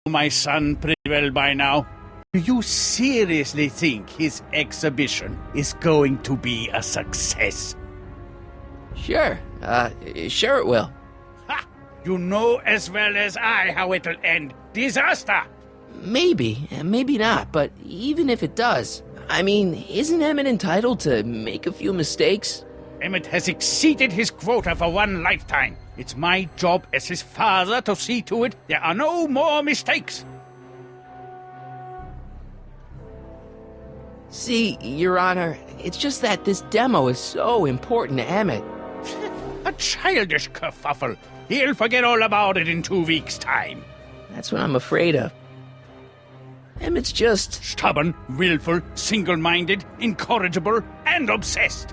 my son pretty well by now. Do you seriously think his exhibition is going to be a success? Sure. Sure it will. Ha! You know as well as I how it'll end. Disaster! Maybe, maybe not, but even if it does, I mean, isn't Emmett entitled to make a few mistakes? Emmett has exceeded his quota for one lifetime. It's my job as his father to see to it there are no more mistakes. See, Your Honor, it's just that this demo is so important to Emmett. A childish kerfuffle. He'll forget all about it in 2 weeks' time. That's what I'm afraid of. Emmett's just... Stubborn, willful, single-minded, incorrigible, and obsessed.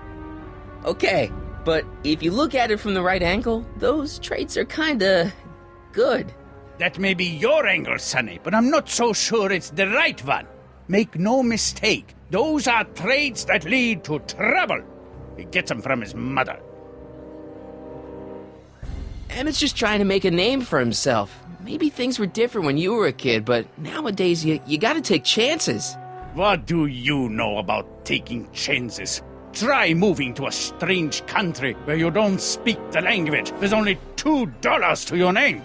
Okay, but if you look at it from the right angle, those traits are kinda... good. That may be your angle, Sonny, but I'm not so sure it's the right one. Make no mistake, those are traits that lead to trouble. He gets them from his mother. Emmett's just trying to make a name for himself. Maybe things were different when you were a kid, but nowadays you gotta take chances. What do you know about taking chances? Try moving to a strange country where you don't speak the language. There's only $2 to your name.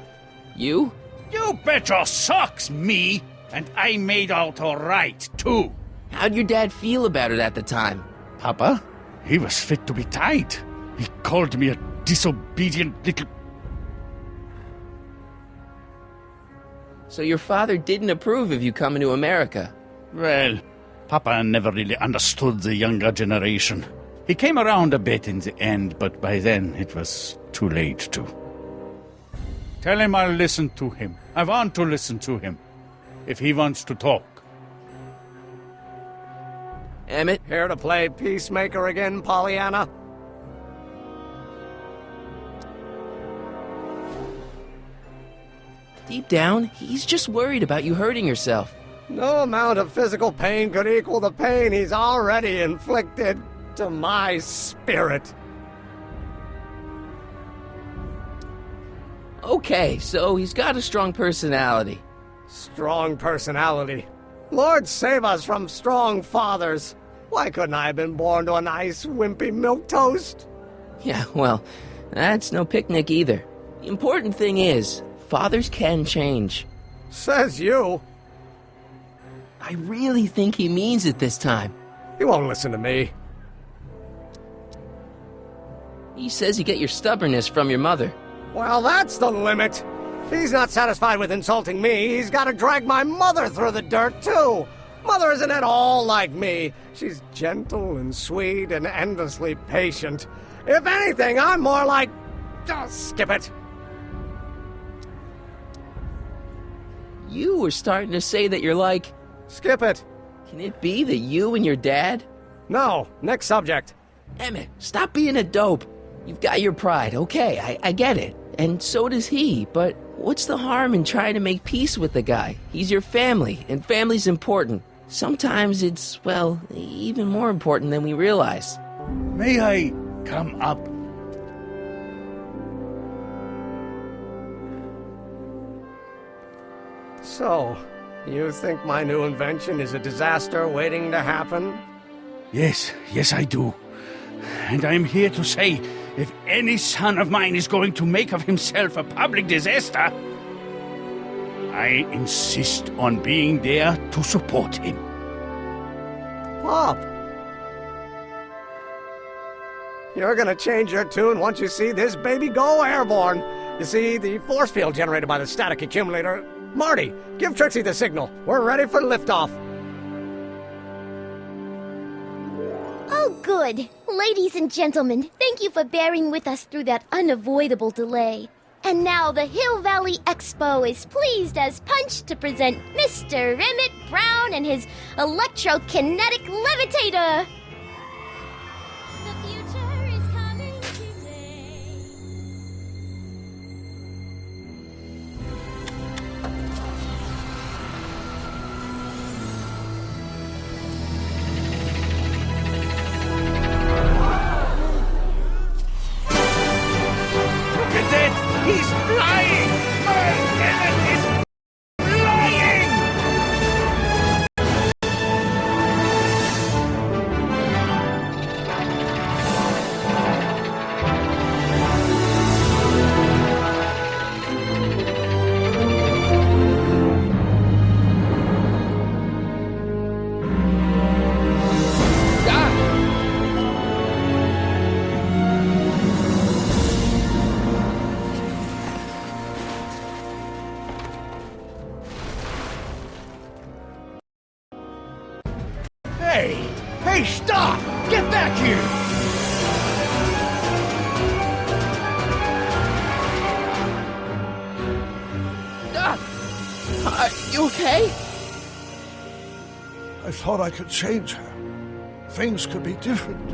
You? You bet your socks, me! And I made out all right, too. How'd your dad feel about it at the time? Papa? He was fit to be tied. He called me a disobedient little... So your father didn't approve of you coming to America? Well, Papa never really understood the younger generation. He came around a bit in the end, but by then it was too late to. Tell him I'll listen to him. I want to listen to him. If he wants to talk. Emmett? Here to play peacemaker again, Pollyanna? Deep down, he's just worried about you hurting yourself. No amount of physical pain could equal the pain he's already inflicted to my spirit. Okay, so he's got a strong personality. Strong personality. Lord save us from strong fathers. Why couldn't I have been born to a nice, wimpy milquetoast? Yeah, well, that's no picnic either. The important thing is, fathers can change. Says you. I really think he means it this time. He won't listen to me. He says you get your stubbornness from your mother. Well, that's the limit. He's not satisfied with insulting me. He's got to drag my mother through the dirt, too. Mother isn't at all like me. She's gentle and sweet and endlessly patient. If anything, I'm more like... skip it. You were starting to say that you're like... Skip it. Can it be that you and your dad? No, next subject. Emmett, stop being a dope. You've got your pride, okay, I get it. And so does he, but what's the harm in trying to make peace with the guy? He's your family, and family's important. Sometimes it's, well, even more important than we realize. May I come up? So, you think my new invention is a disaster waiting to happen? Yes, I do. And I'm here to say, if any son of mine is going to make of himself a public disaster, I insist on being there to support him. Pop! You're gonna change your tune once you see this baby go airborne. You see, the force field generated by the static accumulator... Marty, give Trixie the signal. We're ready for liftoff. Oh, good. Ladies and gentlemen, thank you for bearing with us through that unavoidable delay. And now the Hill Valley Expo is pleased as punch to present Mr. Emmett Brown and his electrokinetic levitator. The future is coming today. Look at that! He's flying! My Emmett is flying! Hey! Hey, stop! Get back here! Doc! Are you okay? I thought I could change her. Things could be different.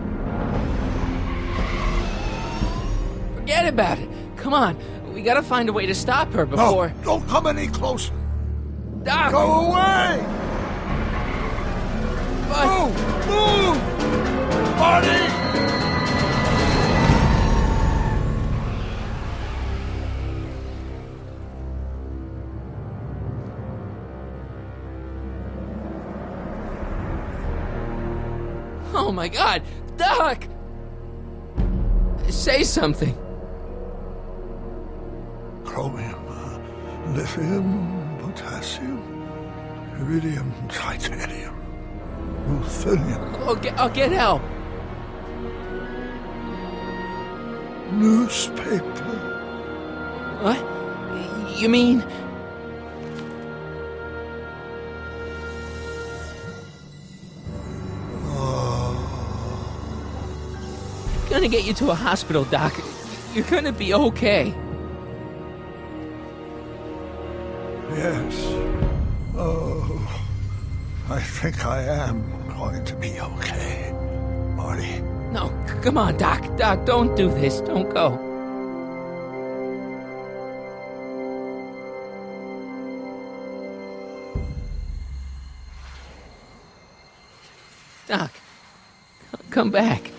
Forget about it. Come on. We gotta find a way to stop her before... No, don't come any closer. Doc! Go away! But... Move! Marty! Oh my God! Doc! Say something. Chromium, lithium, potassium, iridium, titanium, ruthenium, I'll get help. newspaper. What? You mean... Gonna get you to a hospital, Doc. You're gonna be okay. Yes. Oh, I think I am going to be okay, Marty. No, come on, Doc. Doc, don't do this. Don't go. Doc, come back.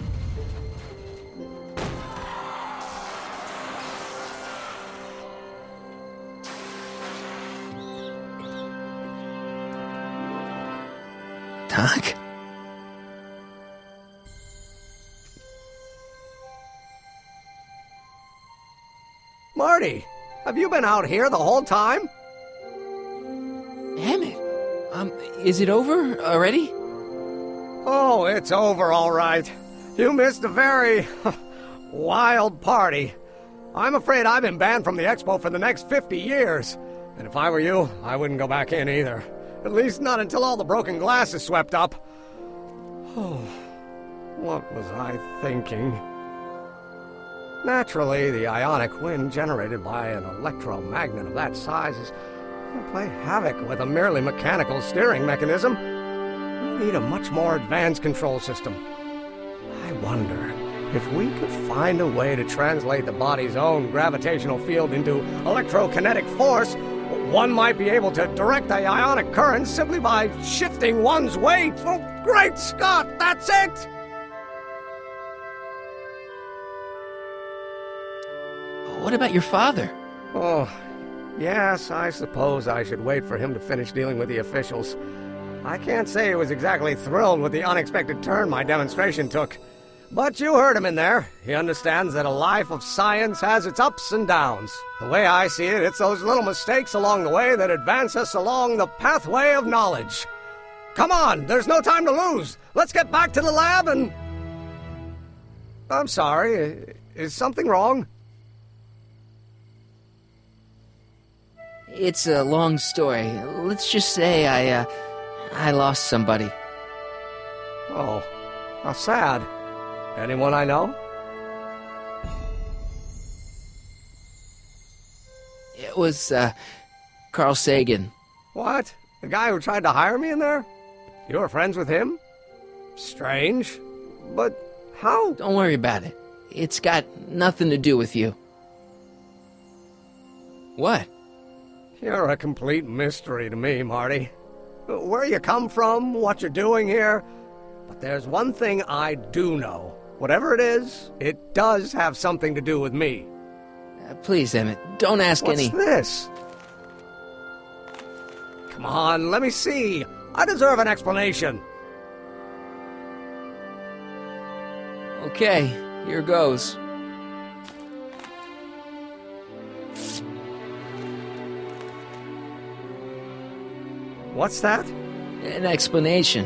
Doc? Marty, have you been out here the whole time? Damn it. Is it over already? Oh, it's over all right. You missed a very wild party. I'm afraid I've been banned from the expo for the next 50 years. And if I were you, I wouldn't go back in either. At least not until all the broken glass is swept up. Oh, what was I thinking? Naturally, the ionic wind generated by an electromagnet of that size is going to play havoc with a merely mechanical steering mechanism. We need a much more advanced control system. I wonder if we could find a way to translate the body's own gravitational field into electrokinetic force. One might be able to direct the ionic current simply by shifting one's weight. Oh, great Scott, that's it! What about your father? Oh, yes, I suppose I should wait for him to finish dealing with the officials. I can't say he was exactly thrilled with the unexpected turn my demonstration took. But you heard him in there. He understands that a life of science has its ups and downs. The way I see it, it's those little mistakes along the way that advance us along the pathway of knowledge. Come on, there's no time to lose. Let's get back to the lab and... I'm sorry, is something wrong? It's a long story. Let's just say I lost somebody. Oh, how sad. Anyone I know? It was, Carl Sagan. What? The guy who tried to hire me in there? You were friends with him? Strange. But how? Don't worry about it. It's got nothing to do with you. What? You're a complete mystery to me, Marty. Where you come from, what you're doing here. But there's one thing I do know. Whatever it is, it does have something to do with me. Please, Emmett, don't ask any... What's this? Come on, let me see. I deserve an explanation. Okay, here goes. What's that? An explanation.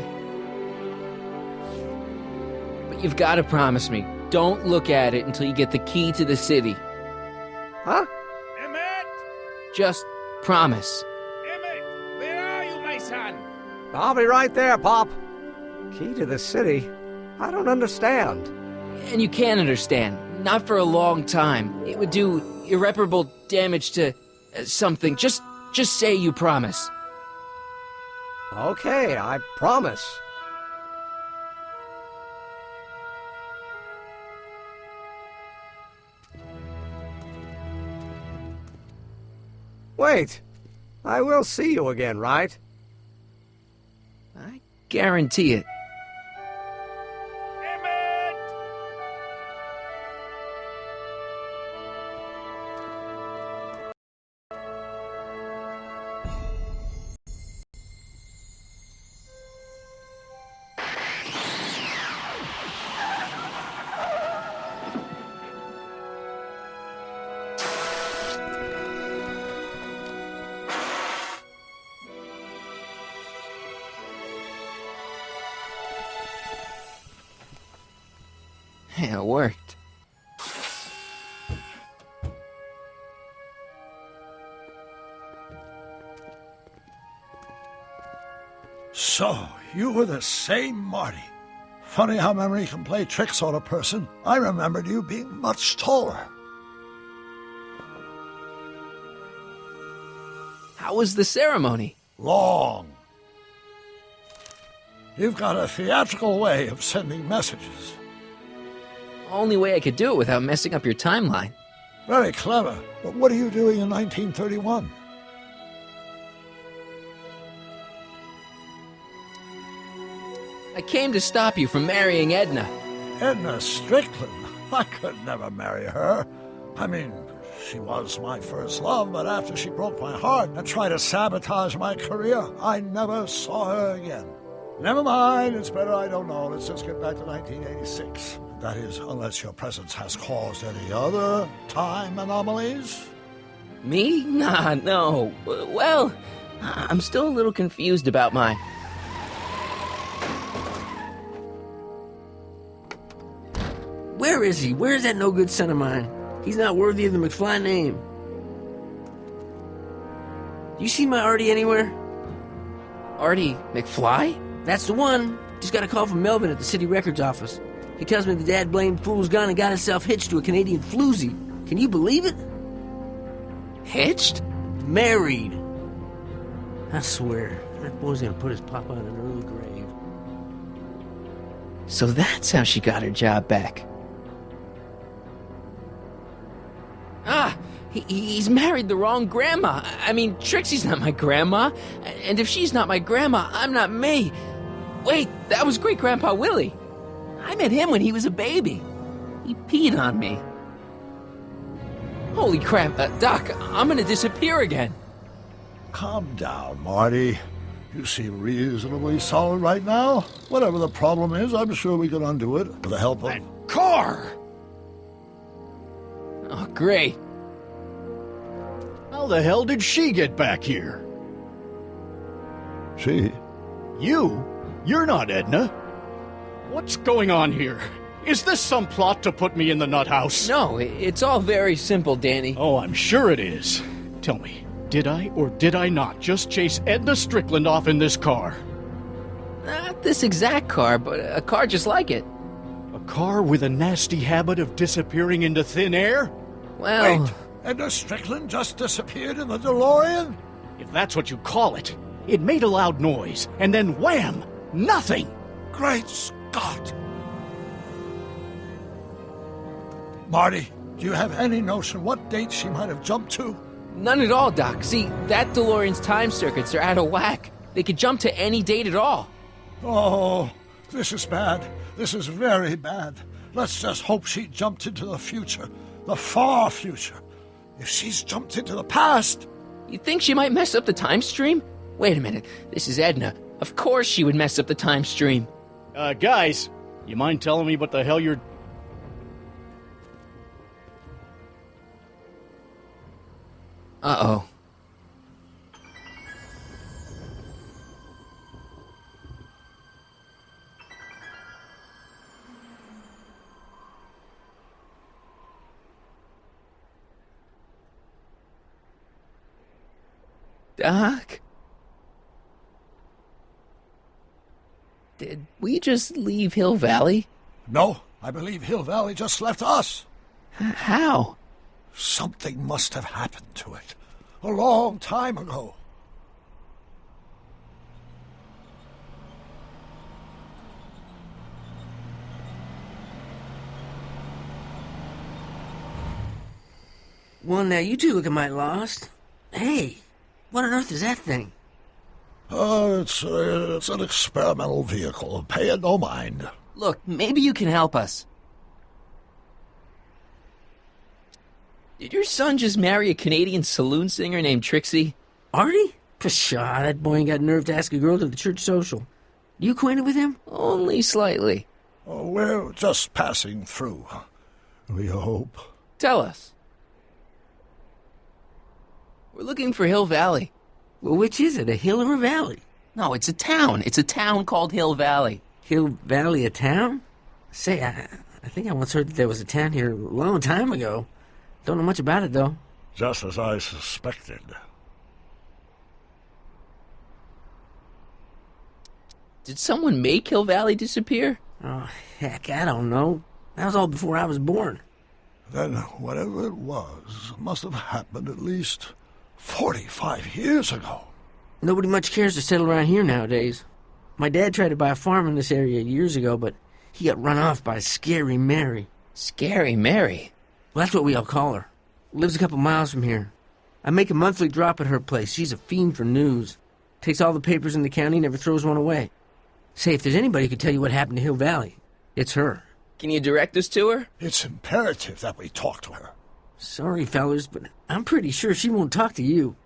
But you've got to promise me, don't look at it until you get the key to the city. Huh? Emmett! Just promise. Emmett! Where are you, my son? I'll be right there, Pop. Key to the city? I don't understand. And you can't understand. Not for a long time. It would do irreparable damage to something. Just say you promise. Okay, I promise. Wait, I will see you again, right? I guarantee it. Yeah, it worked. So, you were the same Marty. Funny how memory can play tricks on a person. I remembered you being much taller. How was the ceremony? Long. You've got a theatrical way of sending messages. Only way I could do it without messing up your timeline. Very clever. But what are you doing in 1931? I came to stop you from marrying Edna. Edna Strickland? I could never marry her. I mean, she was my first love, but after she broke my heart and tried to sabotage my career, I never saw her again. Never mind, it's better I don't know. Let's just get back to 1986. That is, unless your presence has caused any other time anomalies. Me? Nah, no. Well, I'm still a little confused about my... Where is he? Where's that no-good son of mine? He's not worthy of the McFly name. You see my Artie anywhere? Artie McFly? That's the one. Just got a call from Melvin at the city records office. He tells me the dad-blamed fool's gone and got himself hitched to a Canadian floozy. Can you believe it? Hitched? Married. I swear, that boy's gonna put his papa in an early grave. So that's how she got her job back. Ah, he's married the wrong grandma. I mean, Trixie's not my grandma. And if she's not my grandma, I'm not me. Wait, that was Great-Grandpa Willie. I met him when he was a baby. He peed on me. Holy crap, Doc, I'm gonna disappear again. Calm down, Marty. You seem reasonably solid right now. Whatever the problem is, I'm sure we can undo it with the help of... That car! Oh, great. How the hell did she get back here? She? You? You're not Edna. What's going on here? Is this some plot to put me in the nut house? No, it's all very simple, Danny. Oh, I'm sure it is. Tell me, did I or did I not just chase Edna Strickland off in this car? Not this exact car, but a car just like it. A car with a nasty habit of disappearing into thin air? Well... Wait, Edna Strickland just disappeared in the DeLorean? If that's what you call it. It made a loud noise, and then wham! Nothing! Great Scott! Marty, do you have any notion what date she might have jumped to? None at all, Doc. See, that DeLorean's time circuits are out of whack. They could jump to any date at all. Oh, this is bad. This is very bad. Let's just hope she jumped into the future. The far future. If she's jumped into the past... You think she might mess up the time stream? Wait a minute. This is Edna. Of course she would mess up the time stream. Guys, you mind telling me what the hell you're... Uh-oh. Doc? Did we just leave Hill Valley? No, I believe Hill Valley just left us. How? Something must have happened to it. A long time ago. Well, now you two look a mite lost. Hey, what on earth is that thing? It's an experimental vehicle. Pay it no mind. Look, maybe you can help us. Did your son just marry a Canadian saloon singer named Trixie? Artie? Pshaw, that boy ain't got nerve to ask a girl to the church social. You acquainted with him? Only slightly. Oh, we're just passing through. We hope. Tell us. We're looking for Hill Valley. Well, which is it, a hill or a valley? No, it's a town. It's a town called Hill Valley. Hill Valley, a town? Say, I think I once heard that there was a town here a long time ago. Don't know much about it, though. Just as I suspected. Did someone make Hill Valley disappear? Oh, heck, I don't know. That was all before I was born. Then whatever it was must have happened at least 45 years ago. Nobody much cares to settle around here nowadays. My dad tried to buy a farm in this area years ago, but he got run off by Scary Mary. Scary Mary? Well, that's what we all call her. Lives a couple miles from here. I make a monthly drop at her place. She's a fiend for news. Takes all the papers in the county, never throws one away. Say, if there's anybody who could tell you what happened to Hill Valley, it's her. Can you direct us to her? It's imperative that we talk to her. Sorry, fellers, but I'm pretty sure she won't talk to you.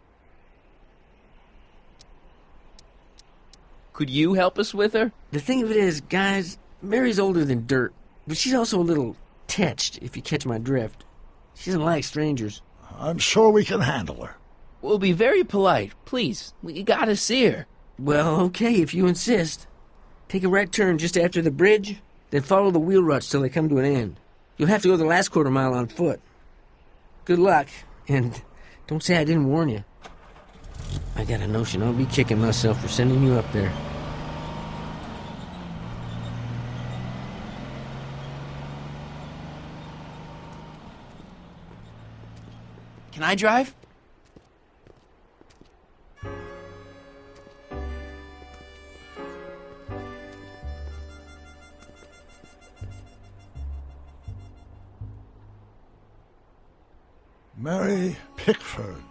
Could you help us with her? The thing of it is, guys, Mary's older than dirt, but she's also a little tetched, if you catch my drift. She doesn't like strangers. I'm sure we can handle her. We'll be very polite. Please, we gotta see her. Well, okay, if you insist. Take a right turn just after the bridge, then follow the wheel ruts till they come to an end. You'll have to go the last quarter mile on foot. Good luck, and don't say I didn't warn you. I got a notion I'll be kicking myself for sending you up there. Can I drive? Mary Pickford.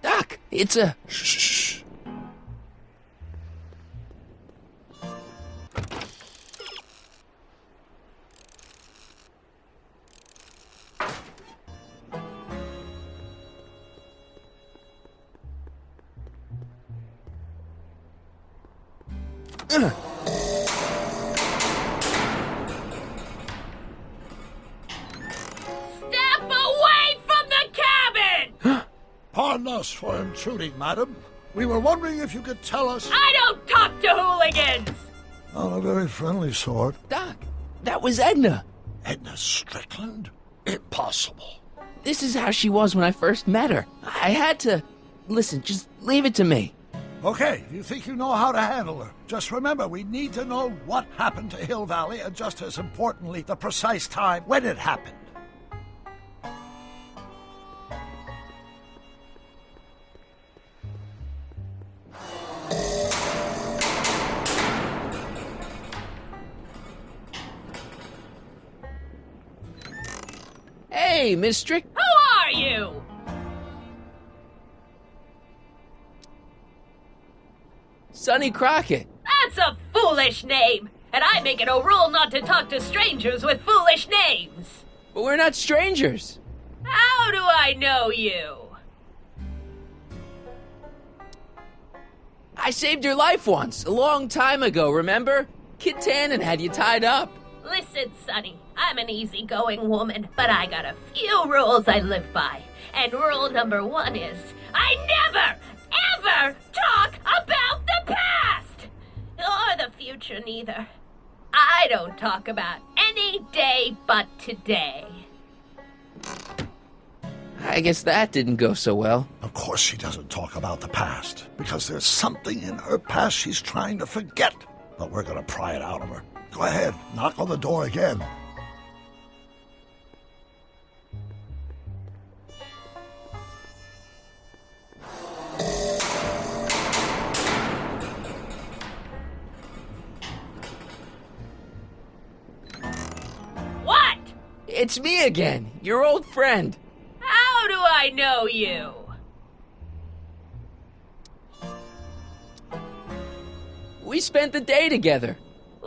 Doc, it's a... Shh. Step away from the cabin! Pardon us for intruding, madam. We were wondering if you could tell us... I don't talk to hooligans! On a very friendly sort. Doc, that was Edna. Edna Strickland? Impossible. This is how she was when I first met her. I had to... Listen, just leave it to me. Okay, you think you know how to handle her. Just remember, we need to know what happened to Hill Valley, and just as importantly, the precise time when it happened. Hey, Miss Strick... Who are you? Sonny Crockett. That's a foolish name, and I make it a rule not to talk to strangers with foolish names. But we're not strangers. How do I know you? I saved your life once, a long time ago, remember? Kid Tannen had you tied up. Listen, Sonny, I'm an easygoing woman, but I got a few rules I live by. And rule number 1 is, I never, ever talk about the past! Or the future, neither. I don't talk about any day but today. I guess that didn't go so well. Of course she doesn't talk about the past, because there's something in her past she's trying to forget. But we're gonna pry it out of her. Go ahead, knock on the door again. What? It's me again, your old friend. How do I know you? We spent the day together.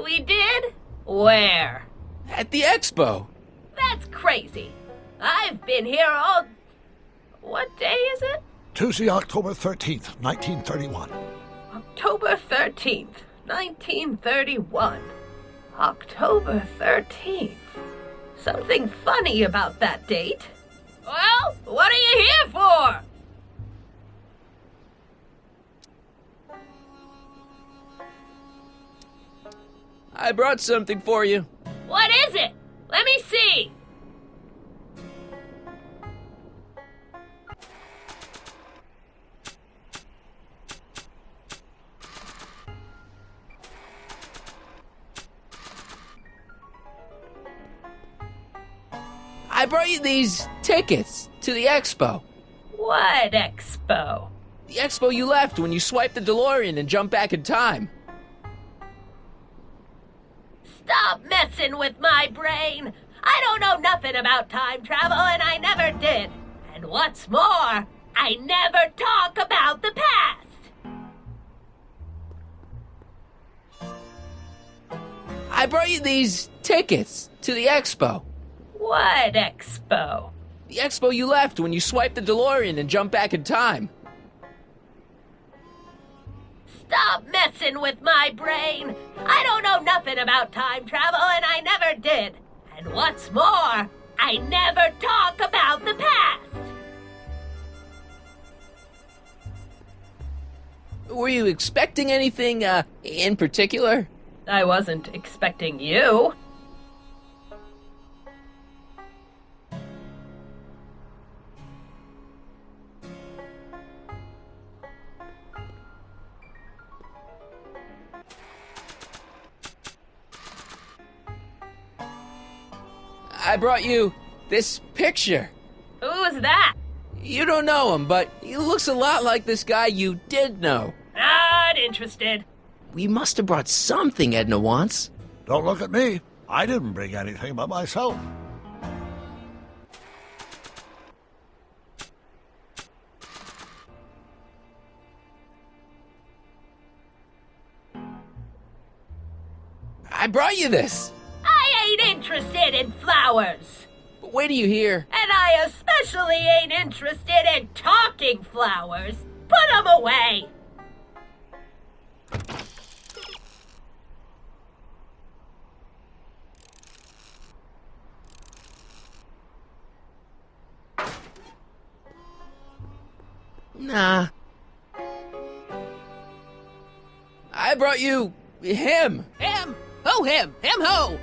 We did? Where? At the expo. That's crazy. I've been here all... What day is it? Tuesday, October 13th, 1931. October 13th, 1931. October 13th. Something funny about that date. Well, what are you here for? I brought something for you. What is it? Let me see. I brought you these tickets to the expo. What expo? The expo you left when you swiped the DeLorean and jumped back in time. Stop messing with my brain. I don't know nothing about time travel, and I never did. And what's more, I never talk about the past. I brought you these tickets to the expo. What expo? The expo you left when you swiped the DeLorean and jumped back in time. Stop messing with my brain. I don't know nothing about time travel, and I never did. And what's more, I never talk about the past. Were you expecting anything, in particular? I wasn't expecting you. I brought you this picture. Who's that? You don't know him, but he looks a lot like this guy you did know. Not interested. We must have brought something Edna wants. Don't look at me. I didn't bring anything but myself. I brought you this. I ain't interested in flowers. But wait till you hear. And I especially ain't interested in talking flowers. Put 'em away. Nah. I brought you him. Him? Who him? Him who?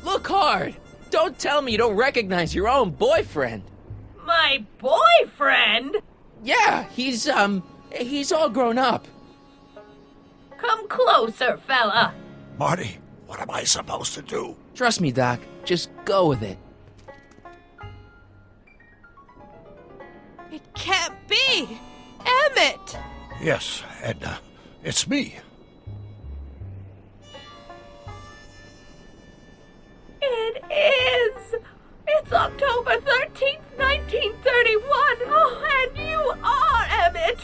Look hard. Don't tell me you don't recognize your own boyfriend. My boyfriend? Yeah, he's all grown up. Come closer, fella. Marty, what am I supposed to do? Trust me, Doc. Just go with it. It can't be. Emmett! Yes, Edna. It's me. It is. It's October 13th, 1931. Oh, and you are Emmett.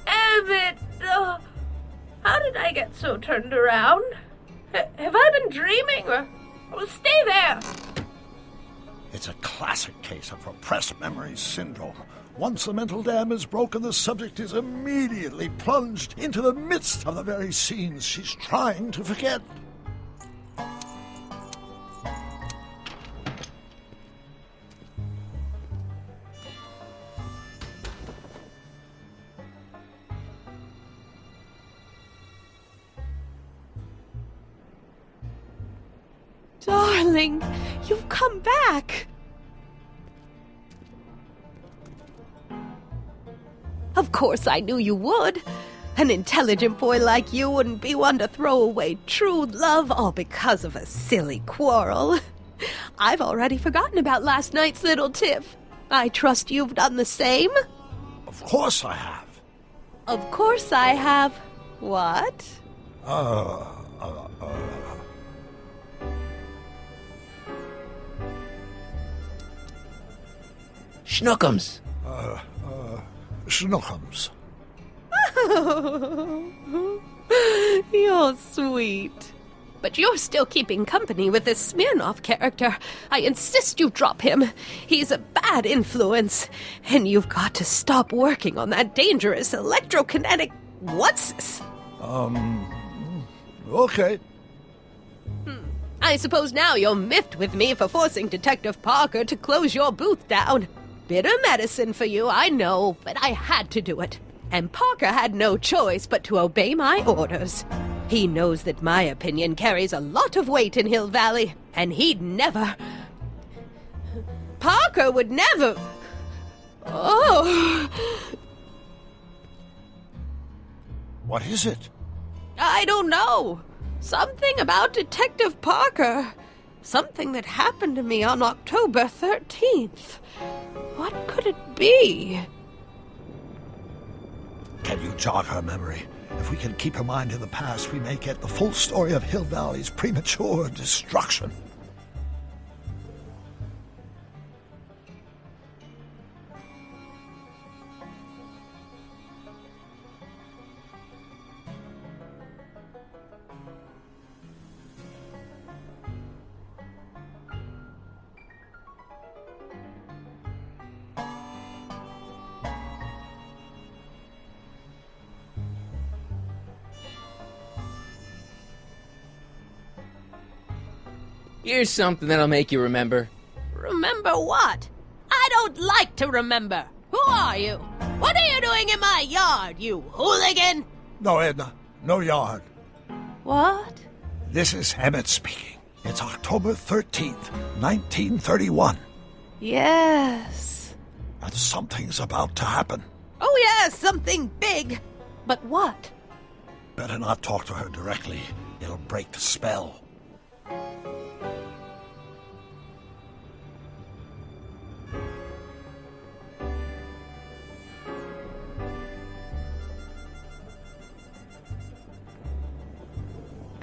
Emmett. How did I get so turned around? Have I been dreaming? Or stay there. It's a classic case of suppressed memory syndrome. Once the mental dam is broken, the subject is immediately plunged into the midst of the very scenes she's trying to forget. Darling, you've come back. Of course I knew you would. An intelligent boy like you wouldn't be one to throw away true love all because of a silly quarrel. I've already forgotten about last night's little tiff. I trust you've done the same? Of course I have. Of course I have. What? Schnookums. Schnookums. You're sweet. But you're still keeping company with this Smirnoff character. I insist you drop him. He's a bad influence. And you've got to stop working on that dangerous electrokinetic what's-this. Okay. I suppose now you're miffed with me for forcing Detective Parker to close your booth down. Bitter medicine for you, I know, but I had to do it. And Parker had no choice but to obey my orders. He knows that my opinion carries a lot of weight in Hill Valley, and he'd never... Parker would never... Oh... What is it? I don't know. Something about Detective Parker. Something that happened to me on October 13th. What could it be? Can you jog her memory? If we can keep her mind in the past, we may get the full story of Hill Valley's premature destruction. Here's something that'll make you remember. Remember what? I don't like to remember. Who are you? What are you doing in my yard, you hooligan? No, Edna. No yard. What? This is Emmett speaking. It's October 13th, 1931. Yes. And something's about to happen. Oh, yes, something big. But what? Better not talk to her directly. It'll break the spell.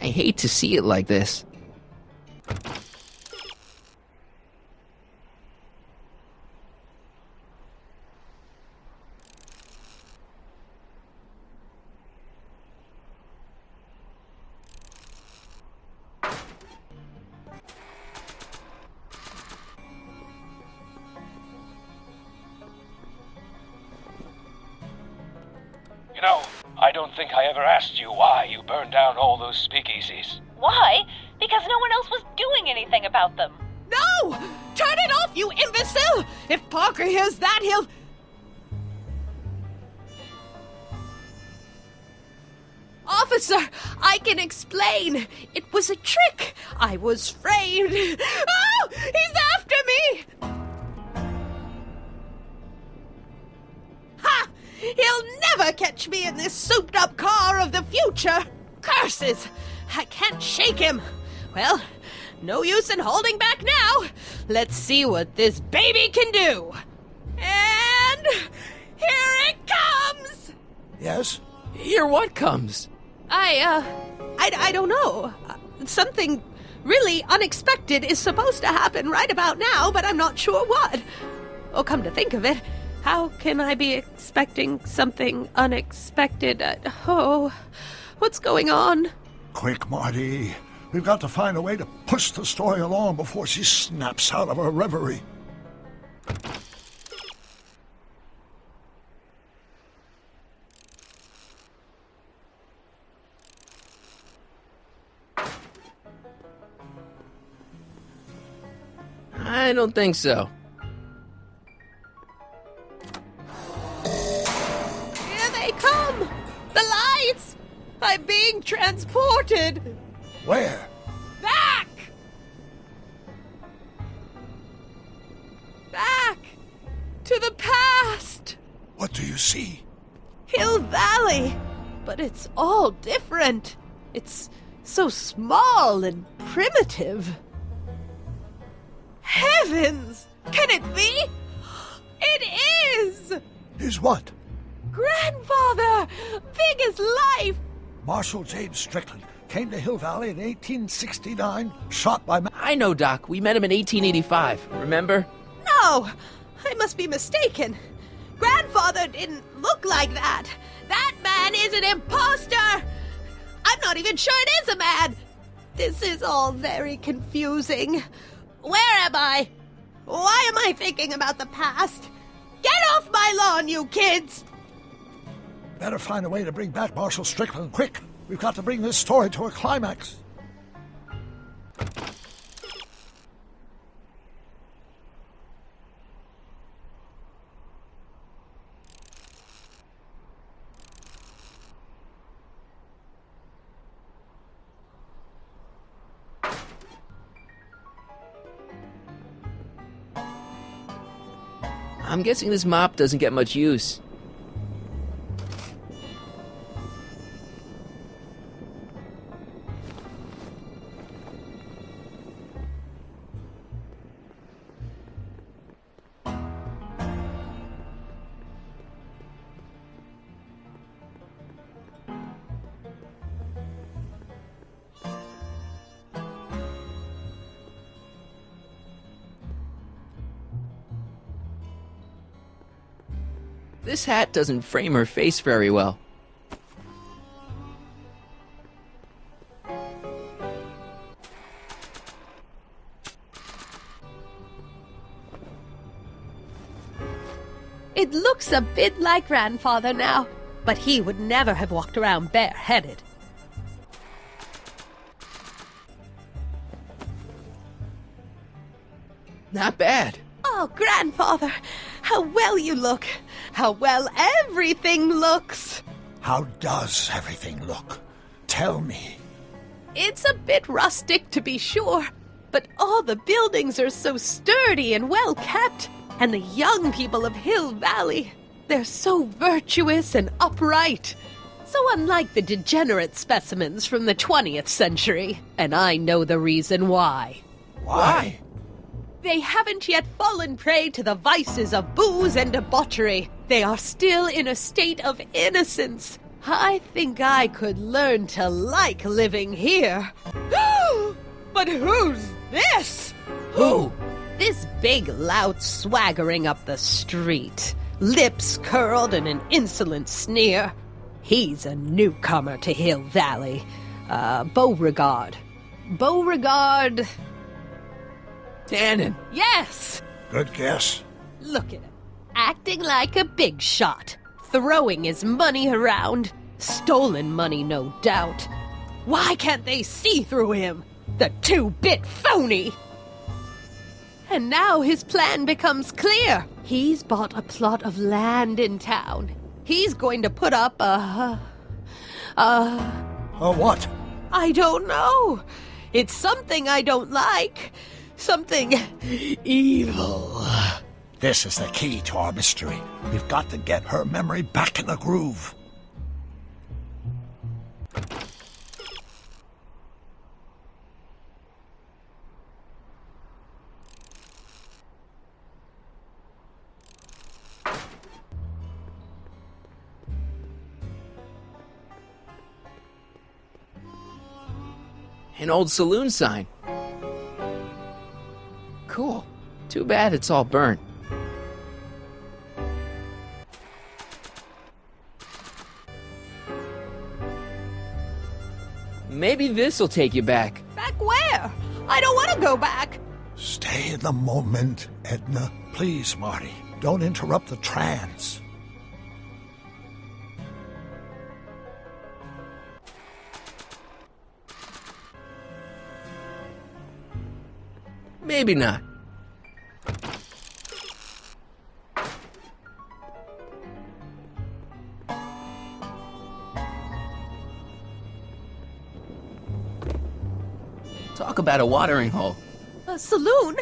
I hate to see it like this. You know, I don't think I ever asked you why you burned down all those speakeasies. Why? Because no one else was doing anything about them. No! Turn it off, you imbecile! If Parker hears that, he'll... Officer, I can explain. It was a trick. I was framed. Oh! He's after me! Ha! He'll never catch me in this souped-up car of the future. Curses! I can't shake him. Well, no use in holding back now. Let's see what this baby can do. And here it comes! Yes? Here what comes? I don't know. Something really unexpected is supposed to happen right about now, but I'm not sure what. Oh, come to think of it, how can I be expecting something unexpected? Oh, what's going on? Quick, Marty. We've got to find a way to push the story along before she snaps out of her reverie. I don't think so. Here they come! The lights! I'm being transported! Where? Back! Back! To the past! What do you see? Hill Valley! But it's all different. It's so small and primitive. Heavens! Can it be? It is! Is what? Grandfather! Big as life! Marshal James Strickland came to Hill Valley in 1869, shot by... I know, Doc. We met him in 1885. Remember? No! I must be mistaken. Grandfather didn't look like that. That man is an imposter! I'm not even sure it is a man! This is all very confusing. Where am I? Why am I thinking about the past? Get off my lawn, you kids! Better find a way to bring back Marshal Strickland. Quick! We've got to bring this story to a climax. I'm guessing this mop doesn't get much use. This hat doesn't frame her face very well. It looks a bit like Grandfather now, but he would never have walked around bareheaded. Not bad. Oh, Grandfather, how well you look! How well everything looks! How does everything look? Tell me. It's a bit rustic, to be sure, but all the buildings are so sturdy and well kept, and the young people of Hill Valley, they're so virtuous and upright. So unlike the degenerate specimens from the 20th century, and I know the reason why. Why? They haven't yet fallen prey to the vices of booze and debauchery. They are still in a state of innocence. I think I could learn to like living here. But who's this? Who? This big lout swaggering up the street, lips curled in an insolent sneer. He's a newcomer to Hill Valley. Beauregard. Beauregard... Tannen. Yes! Good guess. Look at him, acting like a big shot, throwing his money around. Stolen money, no doubt. Why can't they see through him? The two-bit phony! And now his plan becomes clear. He's bought a plot of land in town. He's going to put up a what? I don't know. It's something I don't like. Something evil. This is the key to our mystery. We've got to get her memory back in the groove. An old saloon sign. Cool. Too bad it's all burnt. Maybe this'll take you back. Back where? I don't want to go back. Stay in the moment, Edna. Please, Marty. Don't interrupt the trance. Maybe not. Talk about a watering hole. A saloon?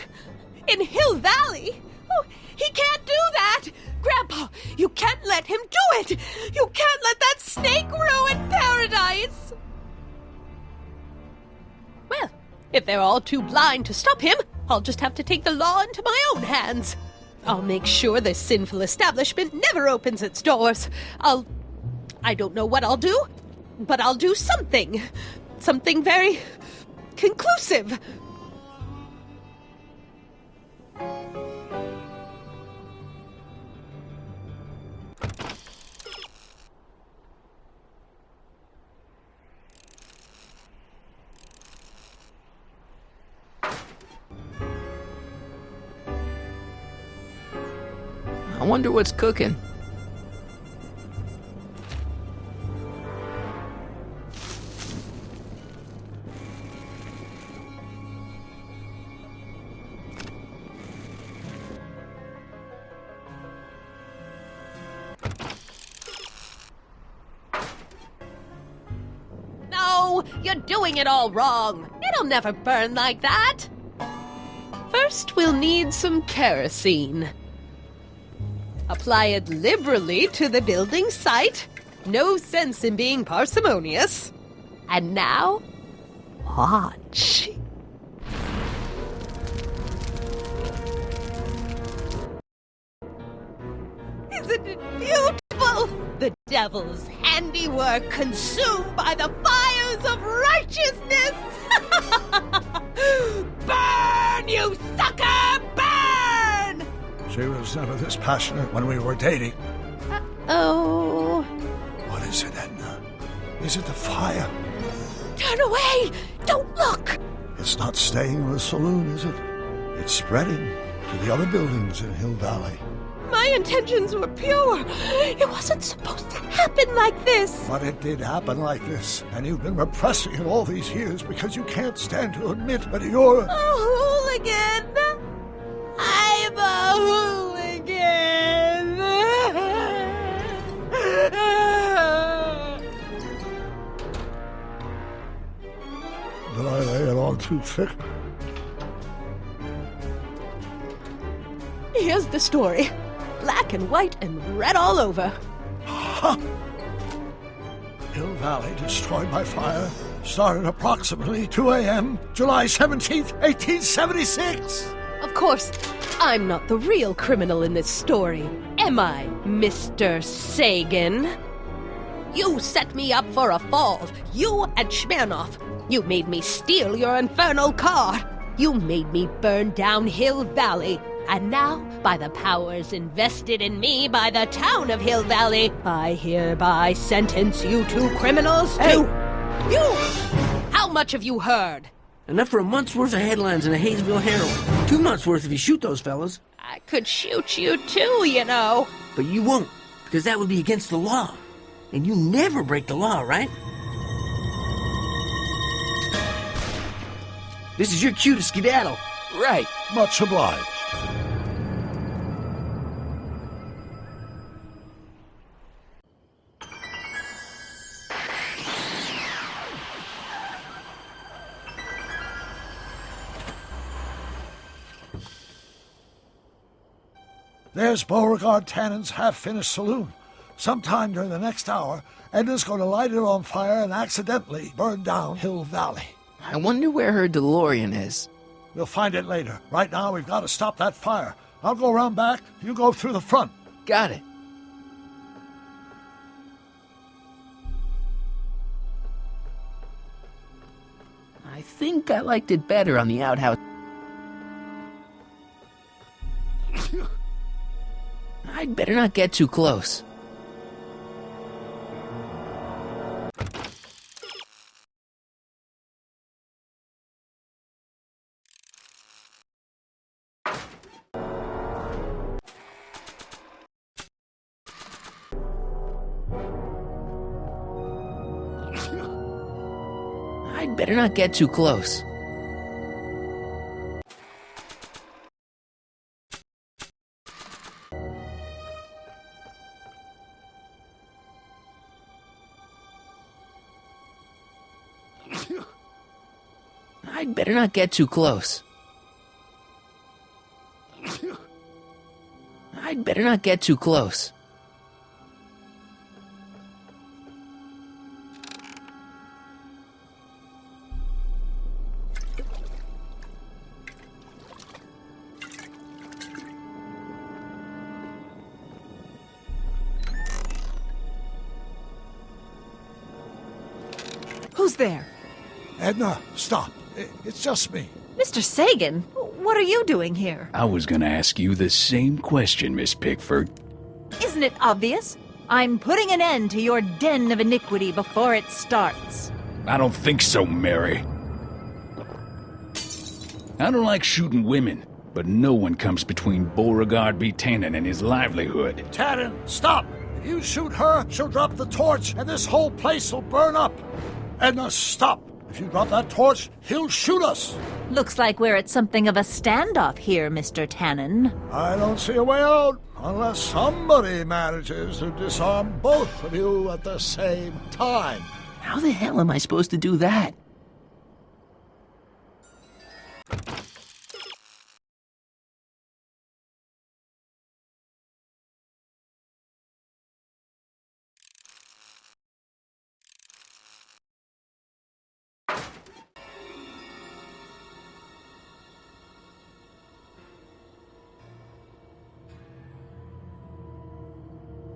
In Hill Valley? Oh, he can't do that! Grandpa, you can't let him do it! You can't let that snake ruin paradise! Well, if they're all too blind to stop him, I'll just have to take the law into my own hands. I'll make sure this sinful establishment never opens its doors. I don't know what I'll do, but I'll do something. Something very conclusive. I wonder what's cooking. No, you're doing it all wrong. It'll never burn like that. First, we'll need some kerosene. Apply it liberally to the building site. No sense in being parsimonious. And now, watch. Isn't it beautiful? The devil's handiwork consumed by the fires of righteousness! Burn, you sucker! Burn! She was never this passionate when we were dating. Oh. What is it, Edna? Is it the fire? Turn away! Don't look! It's not staying in the saloon, is it? It's spreading to the other buildings in Hill Valley. My intentions were pure. It wasn't supposed to happen like this. But it did happen like this, and you've been repressing it all these years because you can't stand to admit that you're A hooligan! I'm a hooligan! Did I lay it on too thick? Here's the story. Black and white and red all over. Hill Valley destroyed by fire started approximately 2 a.m., July 17th, 1876. Of course, I'm not the real criminal in this story, am I, Mr. Sagan? You set me up for a fall, you and Smirnoff. You made me steal your infernal car. You made me burn down Hill Valley. And now, by the powers invested in me by the town of Hill Valley, I hereby sentence you two criminals to... You! How much have you heard? Enough for a month's worth of headlines in a Hayesville Herald. 2 months worth if you shoot those fellas. I could shoot you too, you know. But you won't, because that would be against the law. And you never break the law, right? This is your cue to skedaddle. Right. Much obliged. There's Beauregard Tannen's half-finished saloon. Sometime during the next hour, Edna's going to light it on fire and accidentally burn down Hill Valley. I wonder where her DeLorean is. We'll find it later. Right now, we've got to stop that fire. I'll go around back. You go through the front. Got it. I think I liked it better on the outhouse. I'd better not get too close. I'd better not get too close. I'd better not get too close. I'd better not get too close. Who's there? Edna, stop. It's just me. Mr. Sagan, what are you doing here? I was gonna ask you the same question, Miss Pickford. Isn't it obvious? I'm putting an end to your den of iniquity before it starts. I don't think so, Mary. I don't like shooting women, but no one comes between Beauregard B. Tannen and his livelihood. Tannen, stop! If you shoot her, she'll drop the torch, and this whole place will burn up. Edna, stop! If you drop that torch, he'll shoot us! Looks like we're at something of a standoff here, Mr. Tannen. I don't see a way out, unless somebody manages to disarm both of you at the same time. How the hell am I supposed to do that?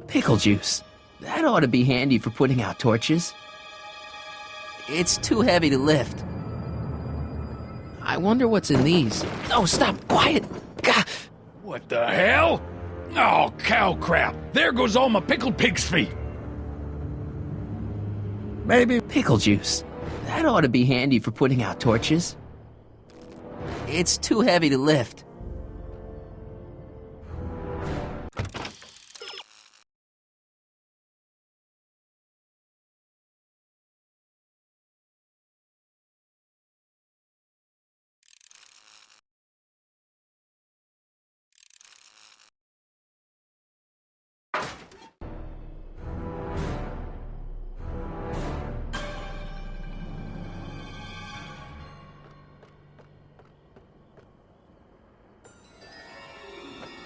Pickle juice. That ought to be handy for putting out torches. It's too heavy to lift. I wonder what's in these. Oh, stop! Quiet! Gah! What the hell? Oh, cow crap! There goes all my pickled pig's feet! Maybe Pickle juice. That ought to be handy for putting out torches. It's too heavy to lift.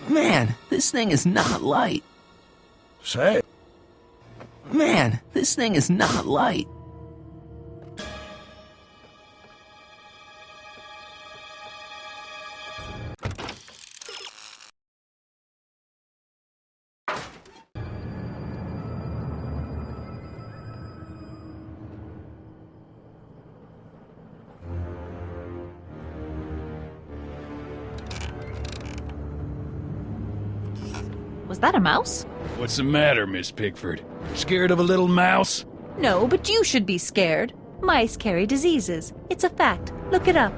Man, this thing is not light. Say. Man, this thing is not light. Was that a mouse? What's the matter, Miss Pickford? Scared of a little mouse? No, but you should be scared. Mice carry diseases. It's a fact. Look it up.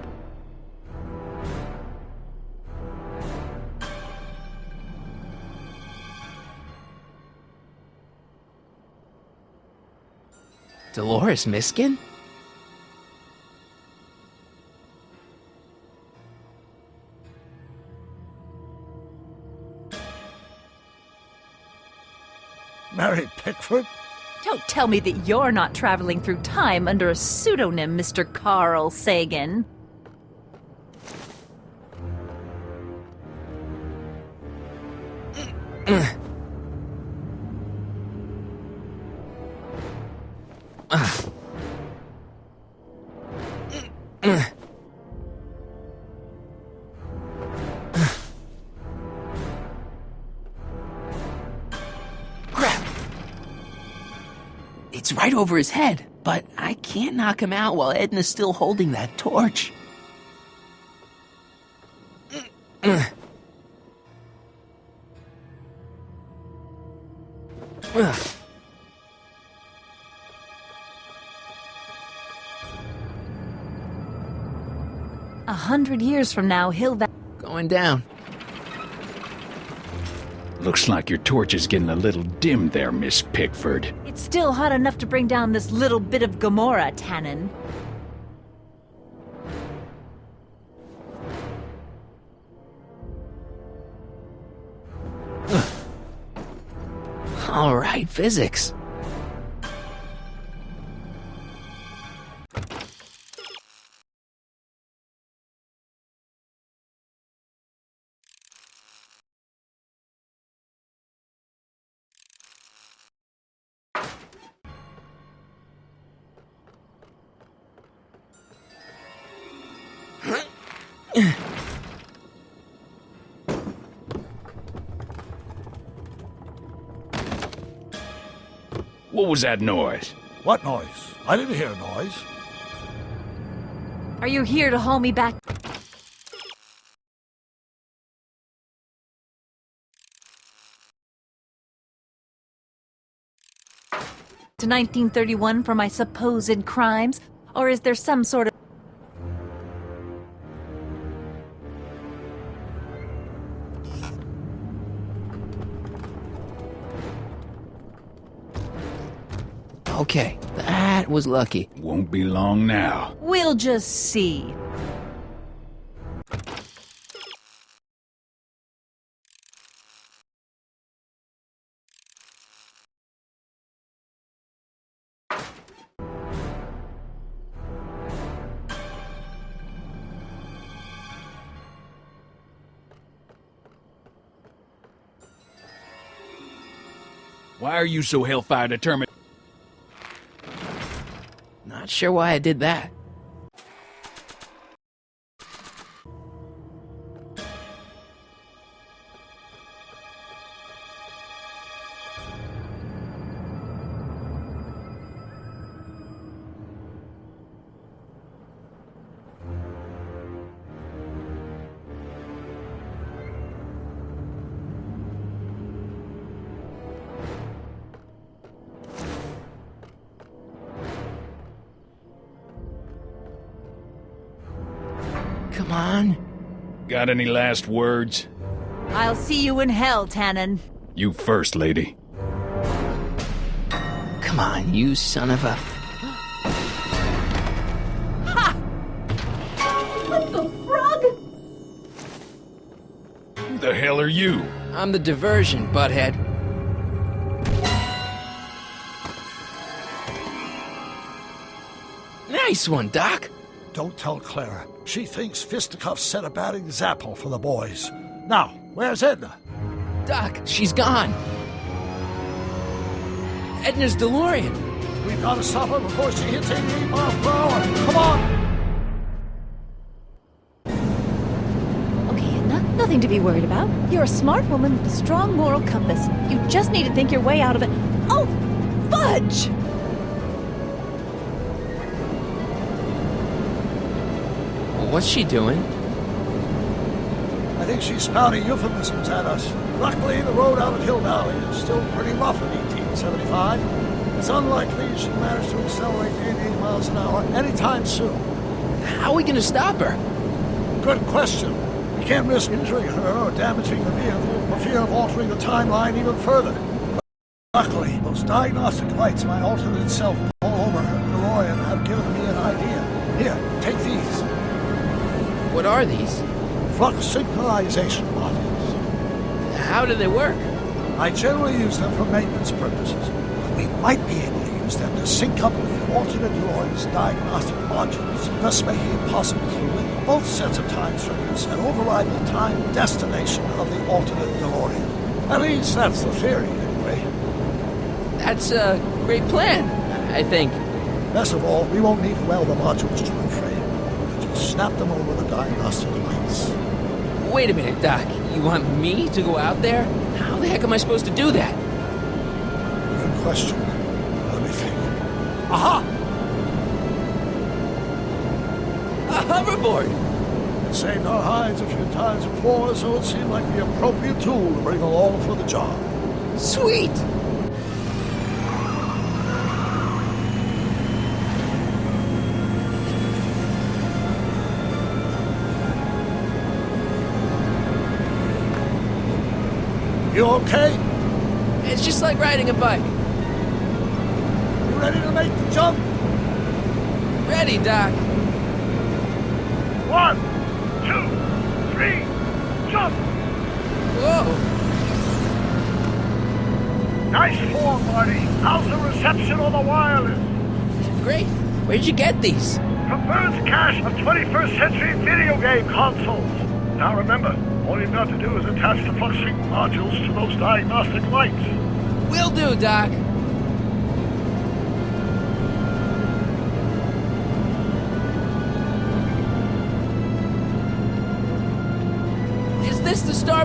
Dolores Miskin? Mary Pickford? Don't tell me that you're not traveling through time under a pseudonym, Mr. Carl Sagan. It's right over his head, but I can't knock him out while Edna's still holding that torch. 100 years from now, he'll... Going down. Looks like your torch is getting a little dim there, Miss Pickford. It's still hot enough to bring down this little bit of Gomorrah, Tannen. All right, physics. What was that noise? What noise? I didn't hear a noise. Are you here to haul me back to 1931 for my supposed crimes? Or is there some sort of... Okay, that was lucky. Won't be long now. We'll just see. Why are you so hellfire determined? Not sure why I did that. Come on. Got any last words? I'll see you in hell, Tannen. You first, lady. Come on, you son of a... Ha! What the frog? Who the hell are you? I'm the diversion, butthead. Nice one, Doc. Don't tell Clara. She thinks fisticuffs set a bad example for the boys. Now, where's Edna? Doc, she's gone. Edna's DeLorean. We've got to stop her before she hits 88 miles per hour. Come on! Okay, Edna, nothing to be worried about. You're a smart woman with a strong moral compass. You just need to think your way out of it. Oh, fudge! What's she doing? I think she's spouting euphemisms at us. Luckily, the road out of Hill Valley is still pretty rough in 1875. It's unlikely she'll manage to accelerate 88 miles an hour anytime soon. How are we gonna stop her? Good question. We can't risk injuring her or damaging the vehicle for fear of altering the timeline even further. Luckily, those diagnostic lights my alternate self all over her DeLorean have given me an idea. Here, take these. What are these? Flux synchronization modules. How do they work? I generally use them for maintenance purposes, but we might be able to use them to sync up with the alternate DeLorean's diagnostic modules, thus making it possible to link both sets of time circuits and override the time destination of the alternate DeLorean. At least that's the theory, anyway. That's a great plan, I think. Best of all, we won't need to weld the modules to her frame. We'll just snap them over the diagnostic lights. Wait a minute, Doc. You want me to go out there? How the heck am I supposed to do that? Good question. Let me think. Aha! A hoverboard! It saved our hides a few times before, so it seemed like the appropriate tool to bring along for the job. Sweet! You okay? It's just like riding a bike. You ready to make the jump? Ready, Doc. 1, 2, 3, jump! Whoa! Nice form, Marty. How's the reception on the wireless? Great. Where'd you get these? From Bird's cache of 21st century video game consoles. Now remember, all you've got to do is attach the flux sync modules to those diagnostic lights. Will do, Doc.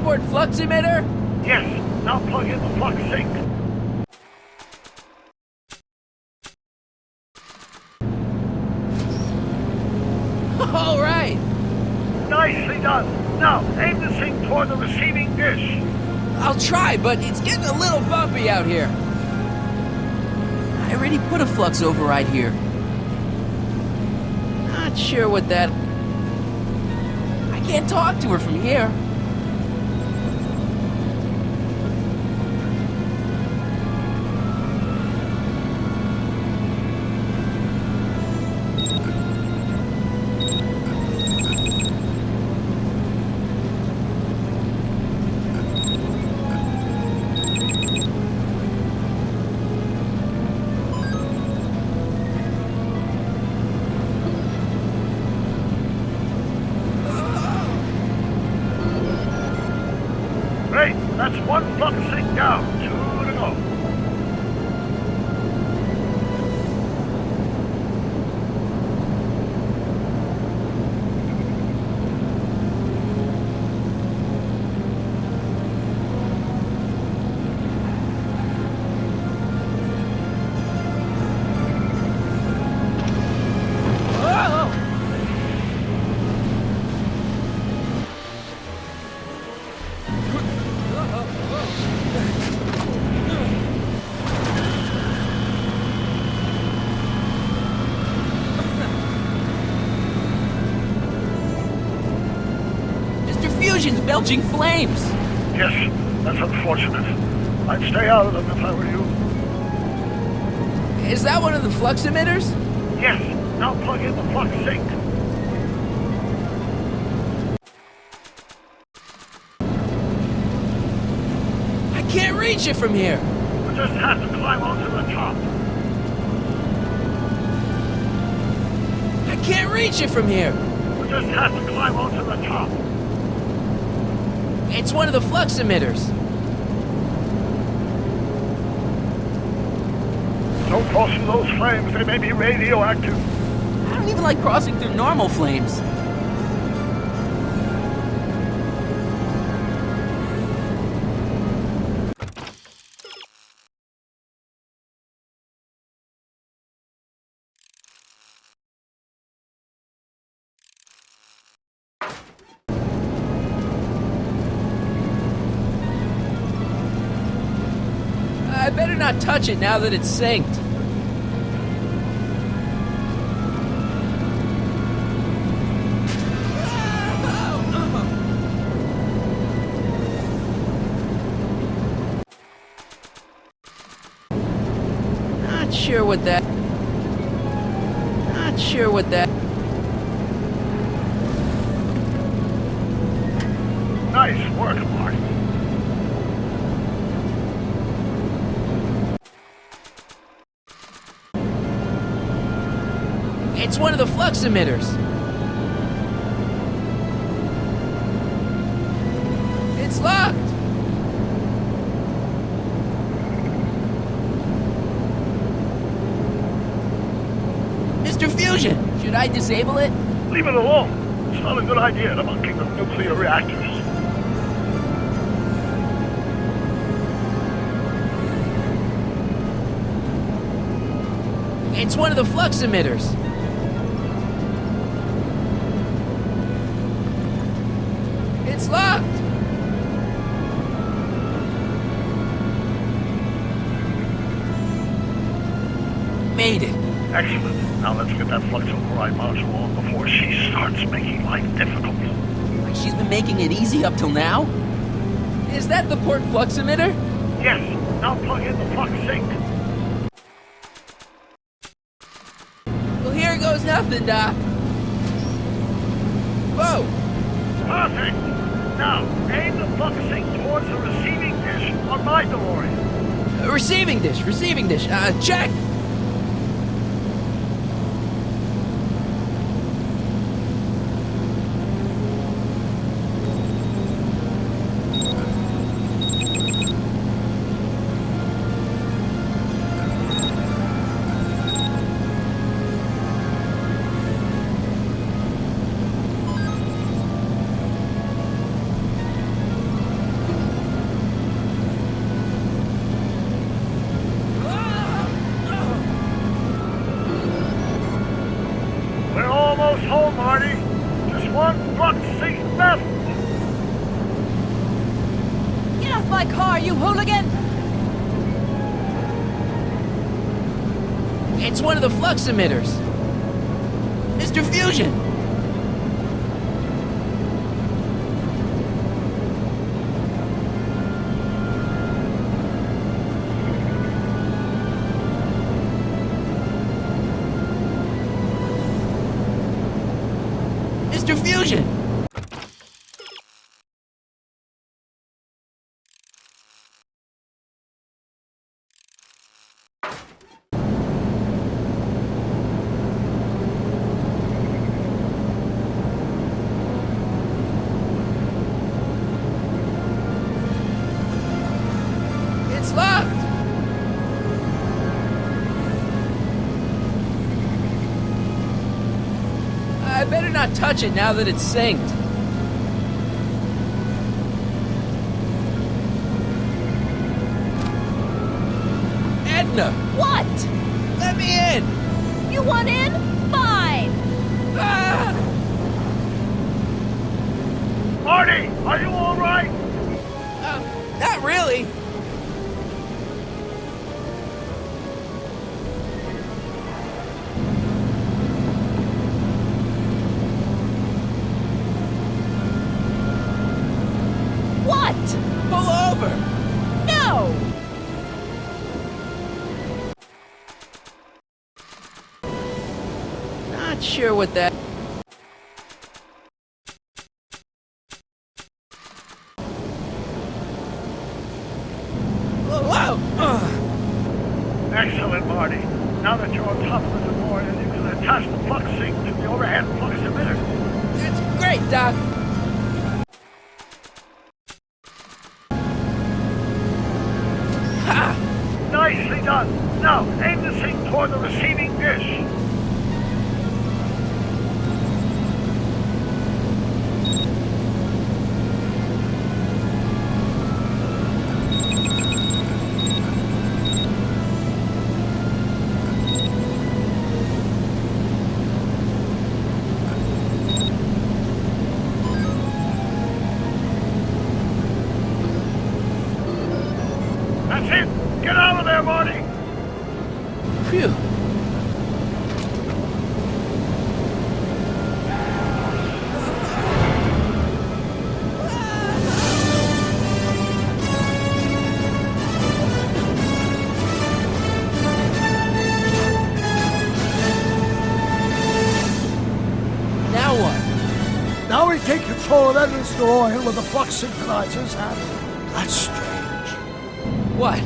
starboard flux emitter? Yes, now plug in the flux sink. All right. Nicely done. Now, aim the sink toward the receiving dish. I'll try, but it's getting a little bumpy out here. I already put a flux override here. Not sure what that... I can't talk to her from here. Great, that's one flux sink down. 2 to go. Fusion's belching flames! Yes, that's unfortunate. I'd stay out of them if I were you. Is that one of the flux emitters? Yes, now plug in the flux sink. I can't reach it from here! We just have to climb onto the top. I can't reach it from here! We just have to climb onto the top. It's one of the flux emitters. Don't cross through those flames, they may be radioactive. I don't even like crossing through normal flames. I better not touch it now that it's synced. Not sure what that... Nice work, Mark. It's one of the flux emitters. It's locked. Mr. Fusion, should I disable it? Leave it alone. It's not a good idea to monkey with nuclear reactors. It's one of the flux emitters. It's locked. Made it. Excellent. Now let's get that flux override module on before she starts making life difficult. Like she's been making it easy up till now? Is that the port flux emitter? Yes. Now plug in the flux sink. Well, here goes nothing, Doc. Whoa! Perfect. Now, aim the flux sink towards the receiving dish on my DeLorean. Receiving dish. Check! It's one of the flux emitters. Mr. Fusion! Mr. Fusion! It's locked! I better not touch it now that it's synced. Edna! What? Let me in! You want in? Fine. Ah! Marty, are you all right? Not really. What? Pull over! No! Not sure what that... Whoa! Excellent, Marty. Now that you're on top of the DeLorean, you can attach the flux sync to the overhead flux emitter. That's great, Doc. Ha! Nicely done. Now, aim the sync toward the receiving dish. That's it. Get out of there, Marty. Phew. Now what? Now we take control of Edna's DeLorean with the flux synchronizers, and that's strange. What?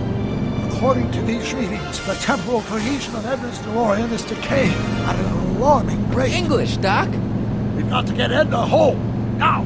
According to these readings, the temporal cohesion of Edna's DeLorean is decaying at an alarming rate. English, Doc. We've got to get Edna home, now.